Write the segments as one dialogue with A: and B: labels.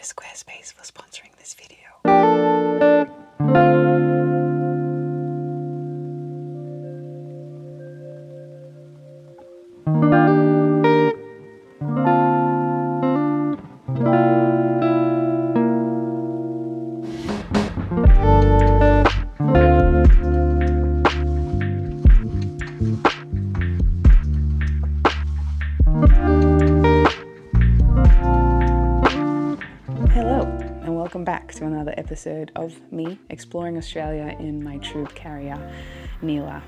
A: Squarespace for sponsoring this video. Welcome back to another episode of me exploring Australia in my tube carrier, NEILA.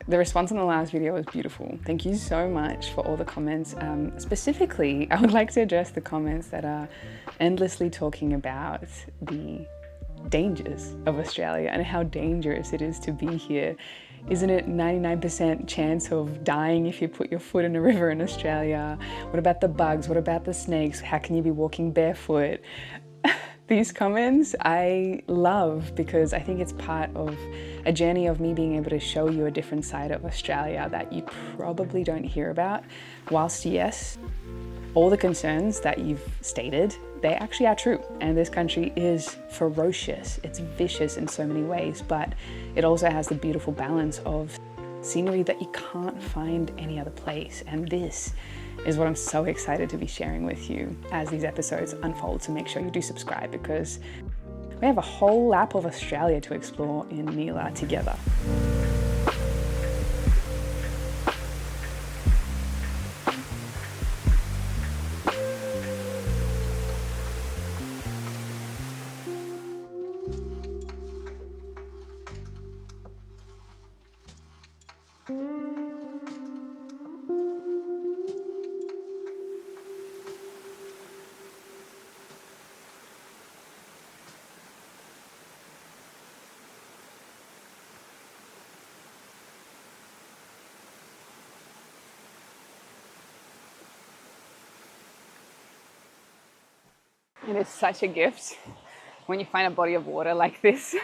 A: The response on the last video was beautiful. Thank you so much for all the comments. Specifically, I would like to address the comments that are endlessly talking about the dangers of Australia and how dangerous it is to be here. Isn't it 99% chance of dying if you put your foot in a river in Australia? What about the bugs? What about the snakes? How can you be walking barefoot? These comments I love because I think it's part of a journey of me being able to show you a different side of Australia that you probably don't hear about. Whilst yes, all the concerns that you've stated, they actually are true. And this country is ferocious. It's vicious in so many ways, but it also has the beautiful balance of scenery that you can't find any other place. And this is what I'm so excited to be sharing with you as these episodes unfold. So make sure you do subscribe because we have a whole lap of Australia to explore in NEILA together. It is such a gift when you find a body of water like this.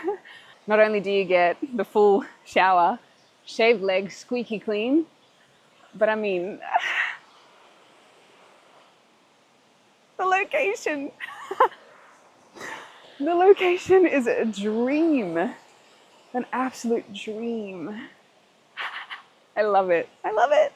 A: Not only do you get the full shower, shaved legs, squeaky clean, but I mean, the location. The location is a dream, an absolute dream. I love it. I love it.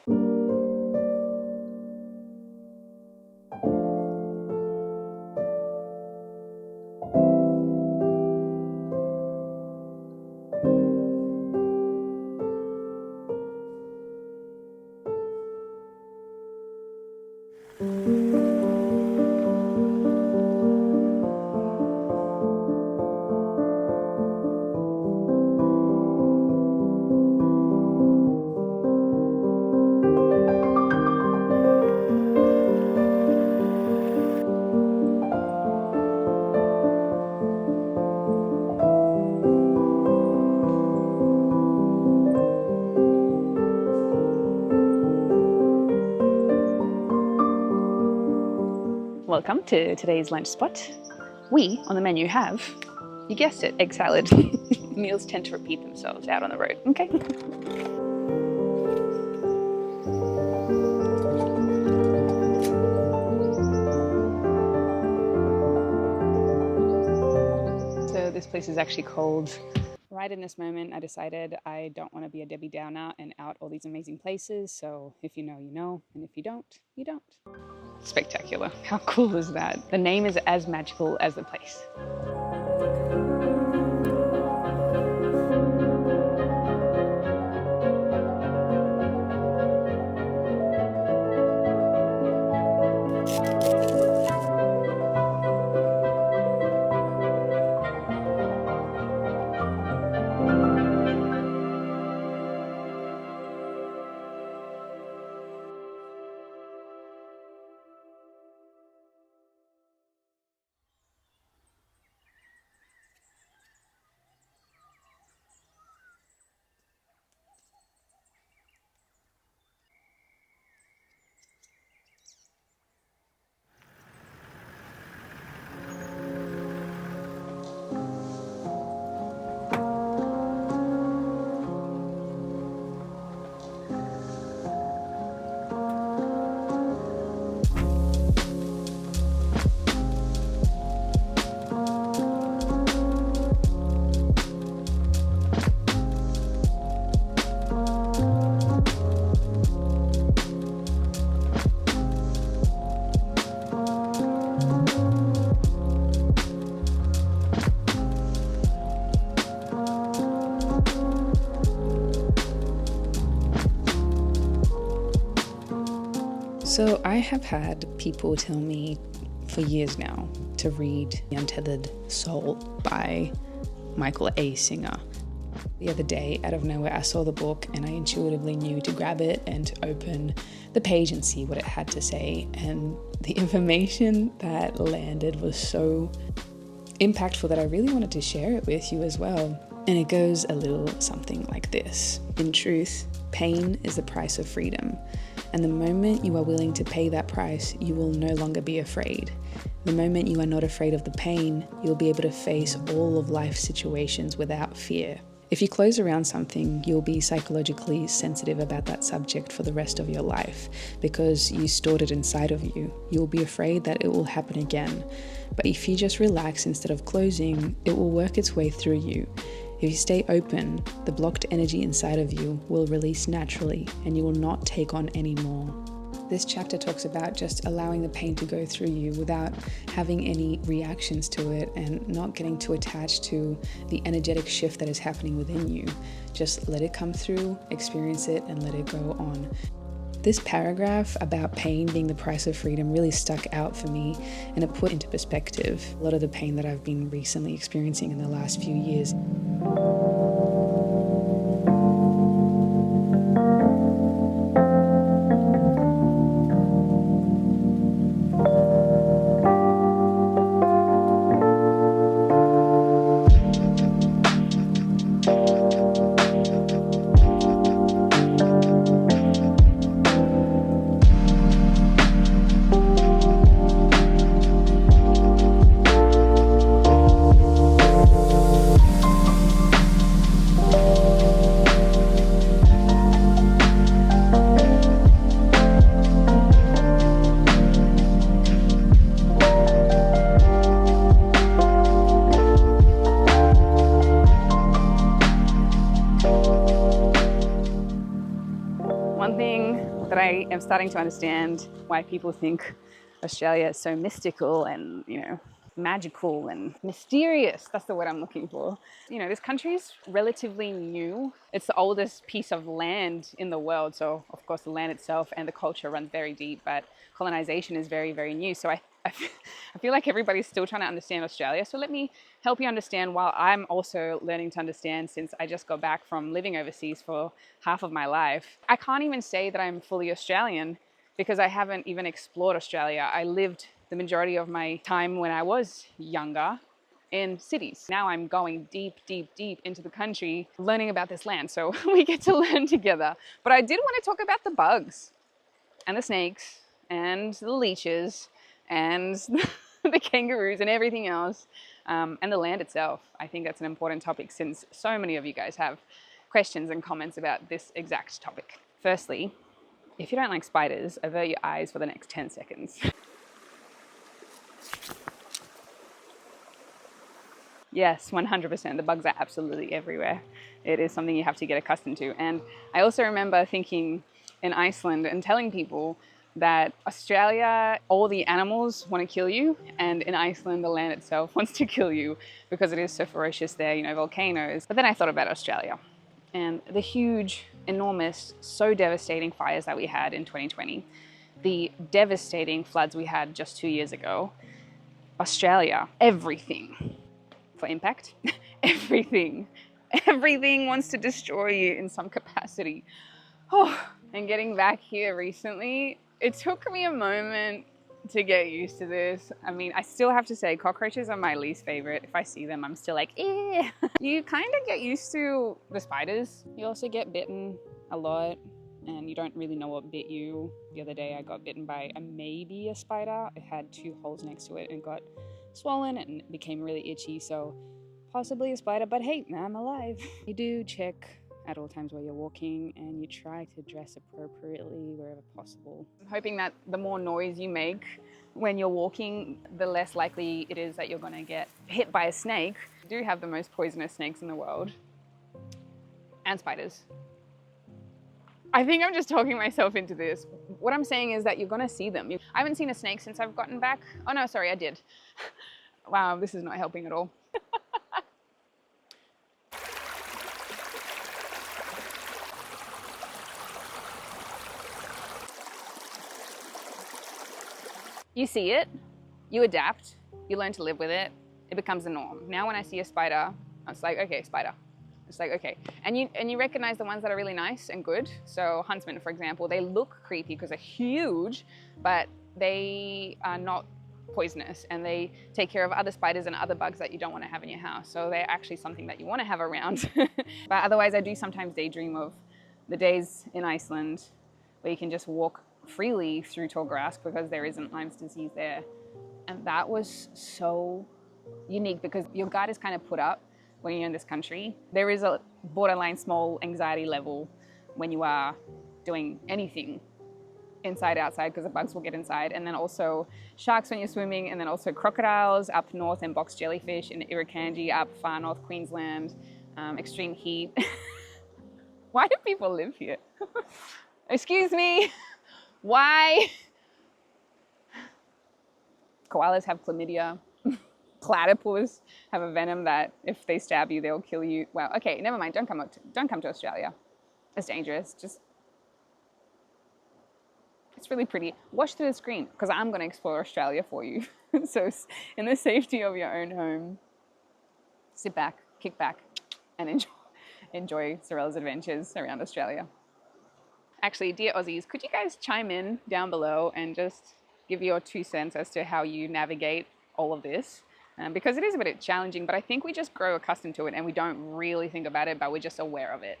A: Welcome to today's lunch spot. We, on the menu, have, you guessed it, egg salad. Meals tend to repeat themselves out on the road, okay? So this place is actually called, right in this moment, I decided I don't want to be a Debbie Downer and out all these amazing places. So if you know, you know, and if you don't, you don't. Spectacular. How cool is that? The name is as magical as the place. have had people tell me for years now to read The Untethered Soul by Michael A. Singer. The other day, out of nowhere, I saw the book and I intuitively knew to grab it and to open the page and see what it had to say. And the information that landed was so impactful that I really wanted to share it with you as well. And it goes a little something like this. In truth, pain is the price of freedom. And the moment you are willing to pay that price, you will no longer be afraid. The moment you are not afraid of the pain, you'll be able to face all of life's situations without fear. If you close around something, you'll be psychologically sensitive about that subject for the rest of your life because you stored it inside of you. You'll be afraid that it will happen again. But if you just relax instead of closing, it will work its way through you. If you stay open, the blocked energy inside of you will release naturally and you will not take on any more. This chapter talks about just allowing the pain to go through you without having any reactions to it and not getting too attached to the energetic shift that is happening within you. Just let it come through, experience it, and let it go on. This paragraph about pain being the price of freedom really stuck out for me, and it put into perspective a lot of the pain that I've been recently experiencing in the last few years. One thing that I am starting to understand why people think Australia is so mystical and, magical and mysterious. That's the word I'm looking for. This country's relatively new. It's the oldest piece of land in the world. So, of course, the land itself and the culture runs very deep, but colonization is very, very new. So I feel like everybody's still trying to understand Australia. So let me help you understand while I'm also learning to understand, since I just got back from living overseas for half of my life. I can't even say that I'm fully Australian because I haven't even explored Australia. I lived the majority of my time when I was younger in cities. Now I'm going deep, deep, deep into the country, learning about this land. So we get to learn together. But I did want to talk about the bugs and the snakes and the leeches and the kangaroos and everything else, and the land itself. I think that's an important topic since so many of you guys have questions and comments about this exact topic. Firstly, if you don't like spiders, avert your eyes for the next 10 seconds. Yes, 100%. The bugs are absolutely everywhere. It is something you have to get accustomed to. And I also remember thinking in Iceland and telling people that Australia, all the animals want to kill you, and in Iceland, the land itself wants to kill you because it is so ferocious there, volcanoes. But then I thought about Australia and the huge, enormous, so devastating fires that we had in 2020, the devastating floods we had just 2 years ago. Australia, everything for impact, everything wants to destroy you in some capacity. And getting back here recently, it took me a moment to get used to this. I mean, I still have to say cockroaches are my least favorite. If I see them, I'm still like, eh. You kind of get used to the spiders. You also get bitten a lot and you don't really know what bit you. The other day I got bitten by maybe a spider. It had 2 holes next to it and got swollen and it became really itchy. So possibly a spider, but hey, I'm alive. You do check at all times while you're walking and you try to dress appropriately wherever possible. I'm hoping that the more noise you make when you're walking, the less likely it is that you're going to get hit by a snake. We do have the most poisonous snakes in the world. And spiders. I think I'm just talking myself into this. What I'm saying is that you're going to see them. I haven't seen a snake since I've gotten back. Oh no, sorry, I did. Wow, this is not helping at all. You see it, you adapt, you learn to live with it, it becomes the norm. Now when I see a spider, it's like, okay, spider. It's like, okay. And you recognize the ones that are really nice and good. So huntsmen, for example, they look creepy because they're huge, but they are not poisonous, and they take care of other spiders and other bugs that you don't want to have in your house. So they're actually something that you want to have around. But otherwise, I do sometimes daydream of the days in Iceland where you can just walk freely through tall grass because there isn't Lyme's disease there. And that was so unique because your guard is kind of put up when you're in this country. There is a borderline small anxiety level when you are doing anything inside, outside, because the bugs will get inside. And then also sharks when you're swimming, and then also crocodiles up north, and box jellyfish in Irukandji up far north Queensland, extreme heat. Why do people live here? Excuse me, why? Koalas have chlamydia. Platypus have a venom that if they stab you, they'll kill you. Well, okay, never mind, don't come to Australia. It's dangerous, it's really pretty. Watch through the screen, because I'm going to explore Australia for you. So in the safety of your own home, sit back, kick back, and enjoy Sorella's adventures around Australia. Actually, dear Aussies, could you guys chime in down below and just give your 2 cents as to how you navigate all of this? Because it is a bit challenging, but I think we just grow accustomed to it and we don't really think about it, but we're just aware of it.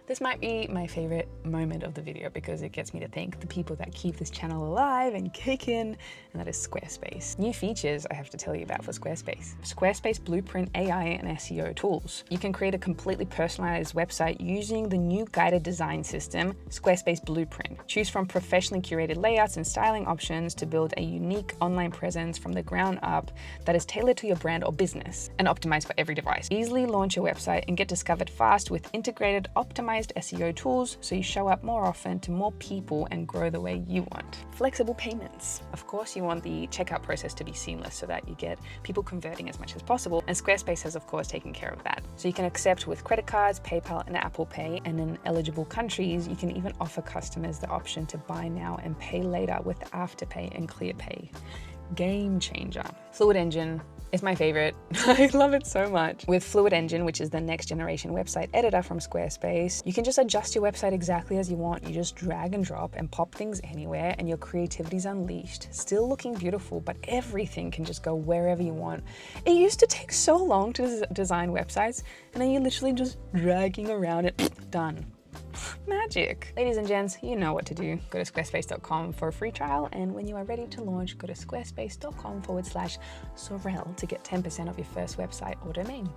A: This might be my favorite moment of the video because it gets me to thank the people that keep this channel alive and kicking, and that is Squarespace. New features I have to tell you about for Squarespace. Squarespace Blueprint AI and SEO tools. You can create a completely personalized website using the new guided design system, Squarespace Blueprint. Choose from professionally curated layouts and styling options to build a unique online presence from the ground up that is tailored to your brand or business and optimized for every device. Easily launch your website and get discovered fast with integrated, optimized SEO tools so you show up more often to more people and grow the way you want. Flexible payments. Of course, you want the checkout process to be seamless so that you get people converting as much as possible, and Squarespace has of course taken care of that. So you can accept with credit cards, PayPal and Apple Pay, and in eligible countries you can even offer customers the option to buy now and pay later with Afterpay and ClearPay. Game changer. Fluid Engine is my favorite. I love it so much. With Fluid Engine, which is the next generation website editor from Squarespace, you can just adjust your website exactly as you want. You just drag and drop and pop things anywhere and your creativity's unleashed. Still looking beautiful, but everything can just go wherever you want. It used to take so long to design websites, and then you're literally just dragging around it, done. Magic. Ladies and gents, you know what to do. Go to squarespace.com for a free trial, and when you are ready to launch, go to squarespace.com/Sorel to get 10% off your first website or domain.